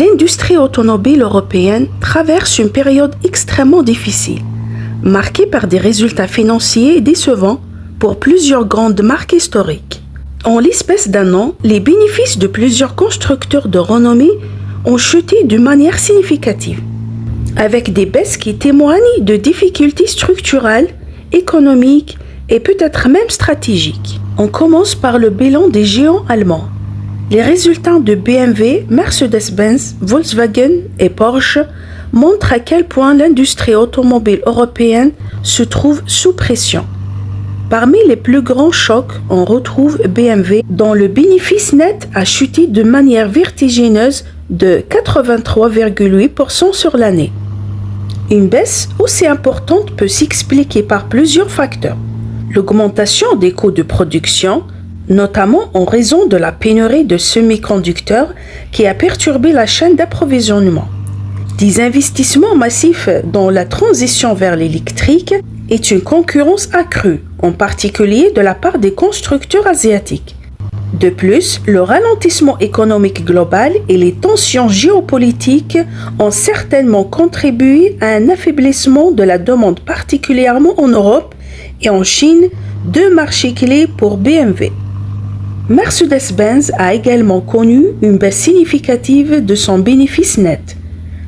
L'industrie automobile européenne traverse une période extrêmement difficile, marquée par des résultats financiers décevants pour plusieurs grandes marques historiques. En l'espèce d'un an, les bénéfices de plusieurs constructeurs de renommée ont chuté d'une manière significative, avec des baisses qui témoignent de difficultés structurelles, économiques et peut-être même stratégiques. On commence par le bilan des géants allemands. Les résultats de BMW, Mercedes-Benz, Volkswagen et Porsche montrent à quel point l'industrie automobile européenne se trouve sous pression. Parmi les plus grands chocs, on retrouve BMW, dont le bénéfice net a chuté de manière vertigineuse de 83,8% sur l'année. Une baisse aussi importante peut s'expliquer par plusieurs facteurs. L'augmentation des coûts de production, notamment en raison de la pénurie de semi-conducteurs qui a perturbé la chaîne d'approvisionnement. Des investissements massifs dans la transition vers l'électrique et une concurrence accrue, en particulier de la part des constructeurs asiatiques. De plus, le ralentissement économique global et les tensions géopolitiques ont certainement contribué à un affaiblissement de la demande, particulièrement en Europe et en Chine, deux marchés clés pour BMW. Mercedes-Benz a également connu une baisse significative de son bénéfice net,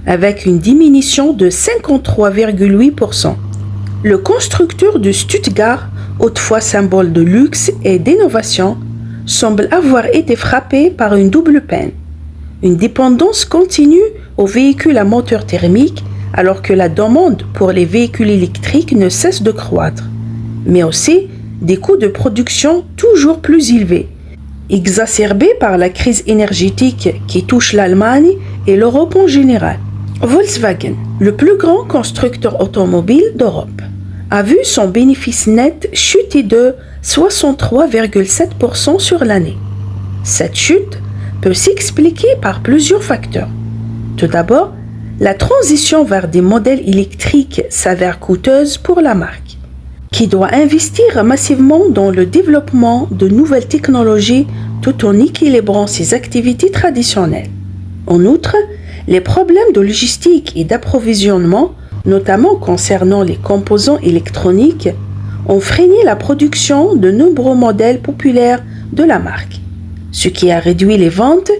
avec une diminution de 53,8%. Le constructeur de Stuttgart, autrefois symbole de luxe et d'innovation, semble avoir été frappé par une double peine. Une dépendance continue aux véhicules à moteur thermique, alors que la demande pour les véhicules électriques ne cesse de croître, mais aussi des coûts de production toujours plus élevés, exacerbés par la crise énergétique qui touche l'Allemagne et l'Europe en général. Volkswagen, le plus grand constructeur automobile d'Europe, a vu son bénéfice net chuter de 63,7% sur l'année. Cette chute peut s'expliquer par plusieurs facteurs. Tout d'abord, la transition vers des modèles électriques s'avère coûteuse pour la marque, qui doit investir massivement dans le développement de nouvelles technologies tout en équilibrant ses activités traditionnelles. En outre, les problèmes de logistique et d'approvisionnement, notamment concernant les composants électroniques, ont freiné la production de nombreux modèles populaires de la marque, ce qui a réduit les ventes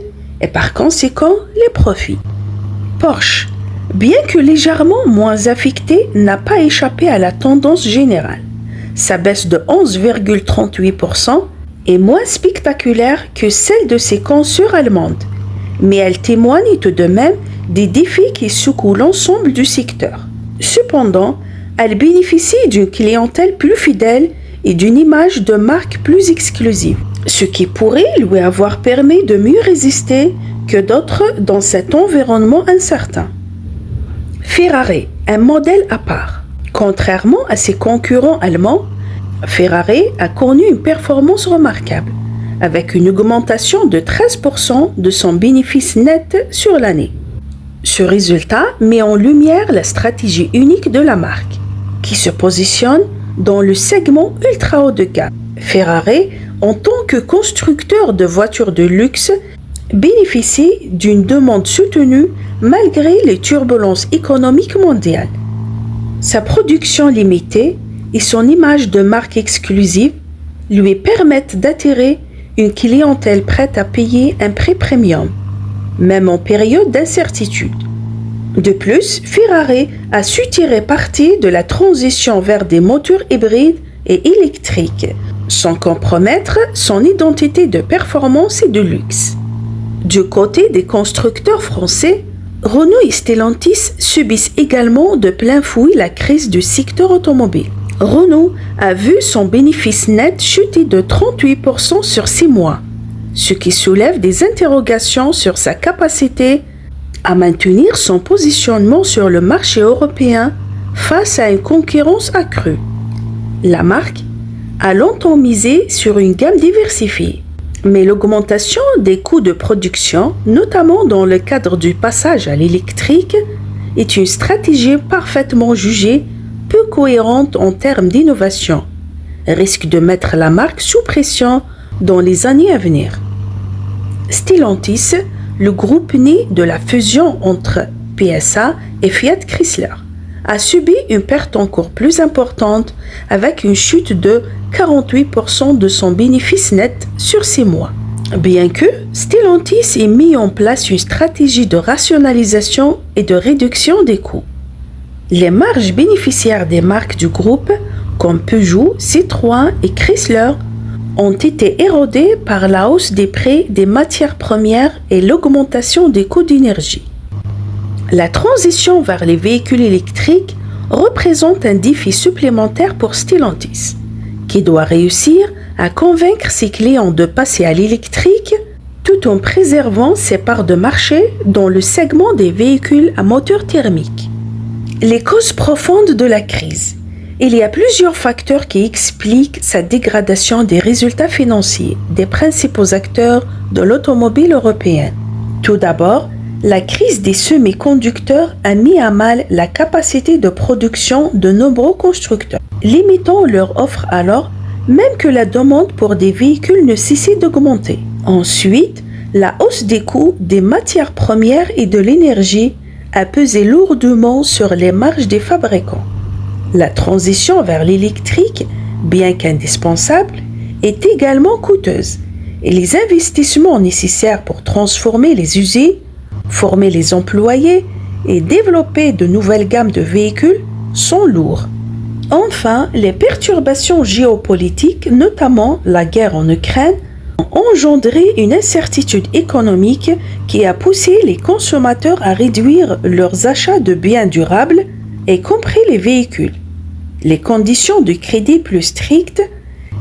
et par conséquent les profits. Porsche, bien que légèrement moins affecté, n'a pas échappé à la tendance générale. Sa baisse de 11,38% est moins spectaculaire que celle de ses consoeurs allemandes, mais elle témoigne tout de même des défis qui secouent l'ensemble du secteur. Cependant, elle bénéficie d'une clientèle plus fidèle et d'une image de marque plus exclusive, ce qui pourrait lui avoir permis de mieux résister que d'autres dans cet environnement incertain. Ferrari, un modèle à part. Contrairement à ses concurrents allemands, Ferrari a connu une performance remarquable, avec une augmentation de 13% de son bénéfice net sur l'année. Ce résultat met en lumière la stratégie unique de la marque, qui se positionne dans le segment ultra haut de gamme. Ferrari, en tant que constructeur de voitures de luxe, bénéficie d'une demande soutenue malgré les turbulences économiques mondiales. Sa production limitée et son image de marque exclusive lui permettent d'attirer une clientèle prête à payer un prix premium, même en période d'incertitude. De plus, Ferrari a su tirer parti de la transition vers des moteurs hybrides et électriques, sans compromettre son identité de performance et de luxe. Du côté des constructeurs français, Renault et Stellantis subissent également de plein fouet la crise du secteur automobile. Renault a vu son bénéfice net chuter de 38% sur 6 mois, ce qui soulève des interrogations sur sa capacité à maintenir son positionnement sur le marché européen face à une concurrence accrue. La marque a longtemps misé sur une gamme diversifiée, mais l'augmentation des coûts de production, notamment dans le cadre du passage à l'électrique, est une stratégie parfaitement jugée peu cohérente en termes d'innovation, risque de mettre la marque sous pression dans les années à venir. Stellantis, le groupe né de la fusion entre PSA et Fiat Chrysler, a subi une perte encore plus importante avec une chute de 48% de son bénéfice net sur 6 mois. Bien que Stellantis ait mis en place une stratégie de rationalisation et de réduction des coûts, les marges bénéficiaires des marques du groupe, comme Peugeot, Citroën et Chrysler, ont été érodées par la hausse des prix des matières premières et l'augmentation des coûts d'énergie. La transition vers les véhicules électriques représente un défi supplémentaire pour Stellantis, qui doit réussir à convaincre ses clients de passer à l'électrique tout en préservant ses parts de marché dans le segment des véhicules à moteur thermique. Les causes profondes de la crise. Il y a plusieurs facteurs qui expliquent sa dégradation des résultats financiers des principaux acteurs de l'automobile européenne. Tout d'abord, la crise des semi-conducteurs a mis à mal la capacité de production de nombreux constructeurs, limitant leur offre alors même que la demande pour des véhicules ne cessait d'augmenter. Ensuite, la hausse des coûts des matières premières et de l'énergie a pesé lourdement sur les marges des fabricants. La transition vers l'électrique, bien qu'indispensable, est également coûteuse et les investissements nécessaires pour transformer les usines, former les employés et développer de nouvelles gammes de véhicules sont lourds. Enfin, les perturbations géopolitiques, notamment la guerre en Ukraine, ont engendré une incertitude économique qui a poussé les consommateurs à réduire leurs achats de biens durables, y compris les véhicules. Les conditions de crédit plus strictes,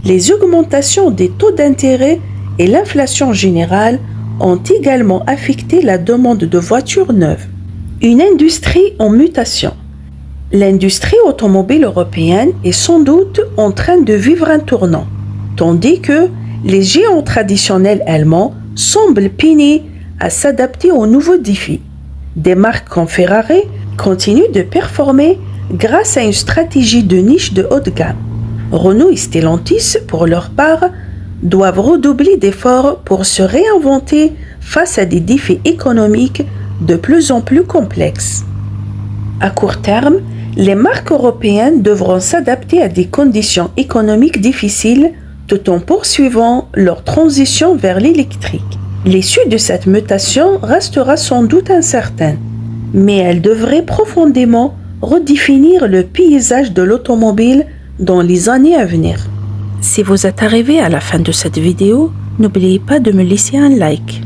les augmentations des taux d'intérêt et l'inflation générale ont également affecté la demande de voitures neuves. Une industrie en mutation. L'industrie automobile européenne est sans doute en train de vivre un tournant, tandis que les géants traditionnels allemands semblent peiner à s'adapter aux nouveaux défis. Des marques comme Ferrari continuent de performer grâce à une stratégie de niche de haut de gamme. Renault et Stellantis, pour leur part, doivent redoubler d'efforts pour se réinventer face à des défis économiques de plus en plus complexes. À court terme, les marques européennes devront s'adapter à des conditions économiques difficiles tout en poursuivant leur transition vers l'électrique. L'issue de cette mutation restera sans doute incertaine, mais elle devrait profondément redéfinir le paysage de l'automobile dans les années à venir. Si vous êtes arrivé à la fin de cette vidéo, n'oubliez pas de me laisser un like.